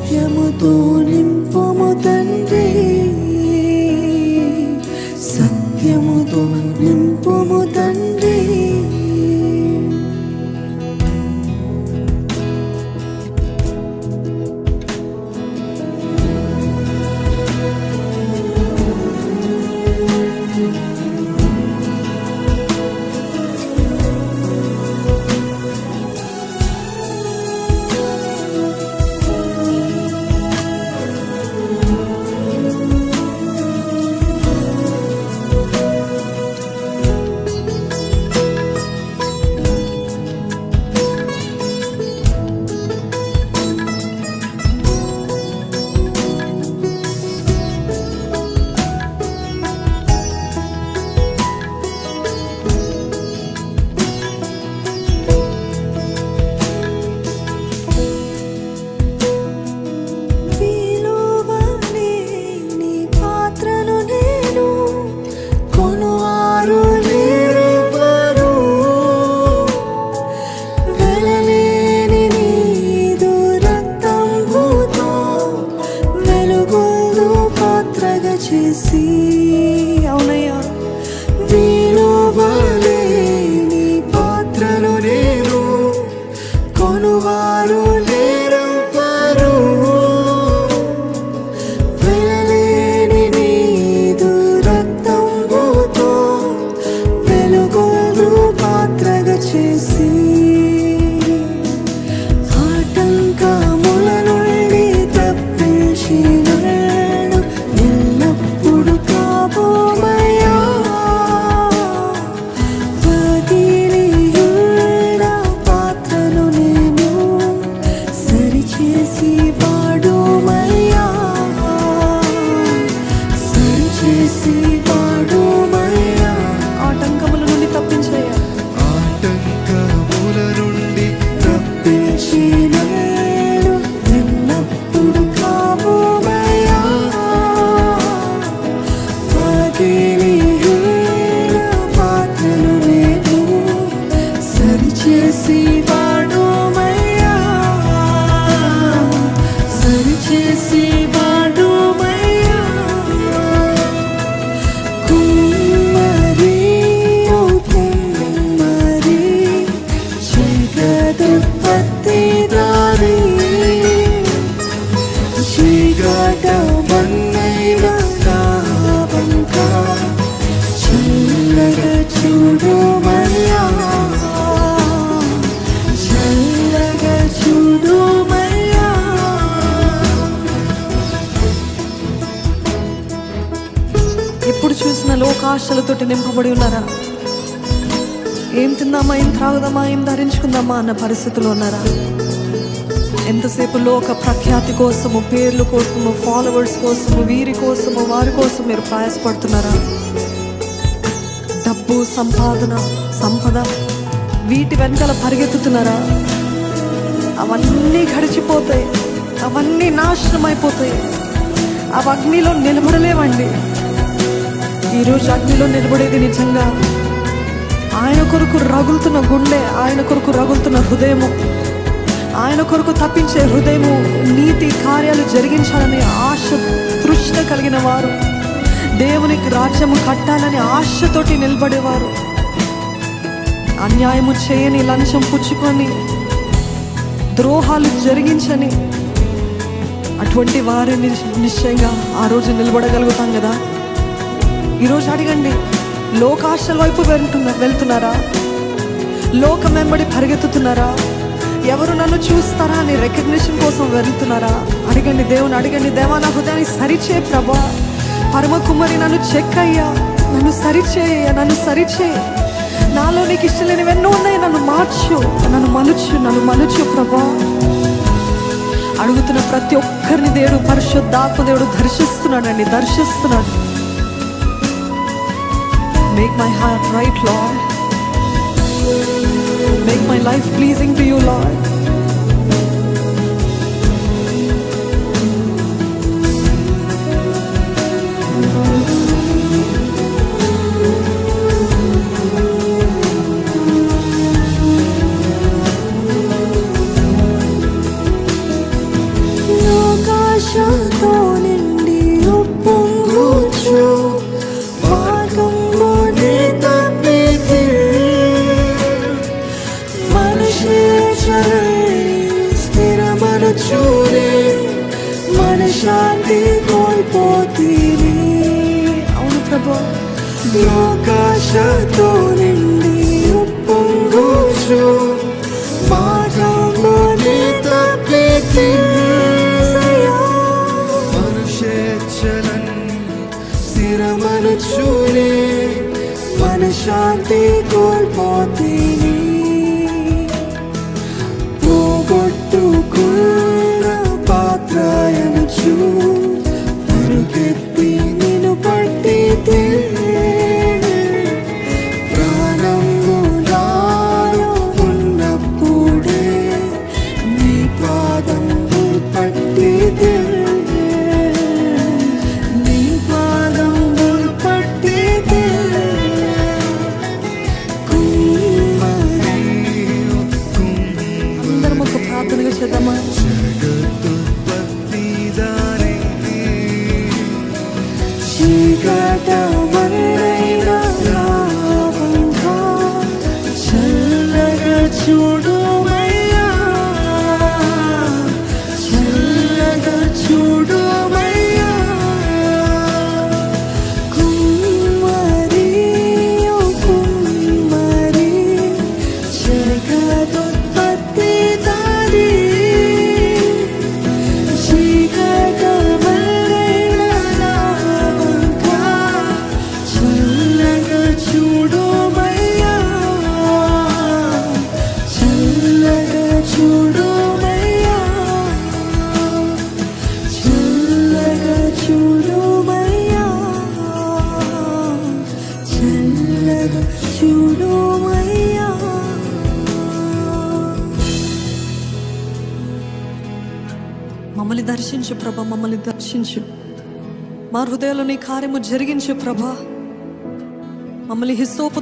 సత్యముతో నింపుము తండ్రి, సత్యముతో నింపుము తండ్రి. అవునయ్యా, విలువలే నీ పాత్రను నేను, కొనువారు లేరెవ్వరు. వెలలేని నీదు రక్తంబుతో వెలుగొందు పాత్రగా చేసి, ఆటంకముల నుండి తప్పించి ఆటంకముల నుండి తప్పించయ్యా, ఆటంకముల నుండి తప్పించి ఎల్లప్పుడు కాపుమయ్యా. పాత్రను నేను సరిచేసి వాడుమయ్యా, సరిచేసి వాడుమయ్యా. కుమ్మరి ఓ కుమ్మరి, జగదుత్పత్తిదారి, చీకటమన్నైన నా వంక చల్లగా చూడుమయ్యా, చల్లగా చూడుమయ్యా. ఎప్పుడు చూసిన లోకాశలతోటి నింపబడి ఉన్నారా? ఏం తిందామా, ఏం త్రాగుదామా, ఏం ధరించుకుందామా అన్న పరిస్థితుల్లో ఉన్నారా? ఎంతసేపు లోక ప్రఖ్యాతి కోసము, పేర్ల కోసము, ఫాలోవర్స్ కోసము, వీరి కోసము, వారి కోసం మీరు ప్రయాసపడుతున్నారా? డబ్బు, సంపద వీటి వెనకాల పరిగెత్తుతున్నారా? అవన్నీ గడిచిపోతాయి, అవన్నీ నాశనం అయిపోతాయి. అవి అగ్నిలో నిలబడలేవండి. ఈరోజు అగ్నిలో నిలబడేది నిజంగా ఆయన కొరకు రగులుతున్న గుండె, ఆయన కొరకు రగులుతున్న హృదయము, ఆయన కొరకు తప్పించే హృదయము, నీతి కార్యాలు జరిగించాలని ఆశ తృష్ణ కలిగిన వారు, దేవునికి రాజ్యము కట్టాలని ఆశతోటి నిలబడేవారు, అన్యాయము చేయని, లంచం పుచ్చుకొని ద్రోహాలు జరిగించని అటువంటి వారిని నిశ్చయంగా ఆ రోజు నిలబడగలుగుతాం కదా. ఈరోజు అడగండి, లోకాశల వైపు వెళ్తున్నారా? లోకం వెంబడి పరిగెత్తుతున్నారా? ఎవరు నన్ను చూస్తారా అని రికగ్నిషన్ కోసం వెళ్తున్నారా? అడగండి, దేవుని అడగండి, దేవా నా హృదయాన్ని సరిచే ప్రభా, పరమ కుమ్మరి నన్ను చెక్కయ్యా, నన్ను సరిచేయ, నన్ను సరిచేయ, నాలో నీకు ఇష్టం లేనివి ఎన్నో ఉన్నాయి, నన్ను మార్చు, నన్ను మలుచు ప్రభా. అడుగుతున్న ప్రతి ఒక్కరిని దేవుడు, పరిశుద్ధాత్మ దేవుడు దర్శిస్తున్నాడు. Make my heart right, Lord. Make my life pleasing to you, Lord. మనశ్శాంతి కోల్పోతీని. అవును ప్రభు, లోకాశతో నిండి ఉప్పొంగుచు మార్గంలోనే తప్పితి మనుషేచ్ఛలన్నీ స్థిరమనుచునే మనశ్శాంతి కోల్పోతీని. పోగొట్టుకున్న పాత్రయనుచు పరుగెత్తి నిన్ను పట్టితే ప్రాణము నాలో ఉన్నప్పుడే నీ పాదము పట్టితే నీ పాదము పట్టితే అందరం ఒక ప్రార్థనగా చేద్దామా? చీకటమన్నైనా లాభంగా చల్లగా చూడుమయ్యా, చల్లగా చూడుమయ్యా. కుమ్మరి ఓ కుమ్మరి జగదుత్పత్తి దారి చీకటమన్నైనా లాభంగా చల్లగా చూడుమయ్యా, చల్లగా చూడుమయ్యా, చల్లగా చూడుమయ్యా, చల్లగా చూడుమయ్యా. మమ్మల్ని దర్శించు ప్రభా, మమ్మల్ని దర్శించు. మా హృదయాల్లో నీ కార్యము జరిగించు ప్రభా. మమ్మల్ని హిస్సోపు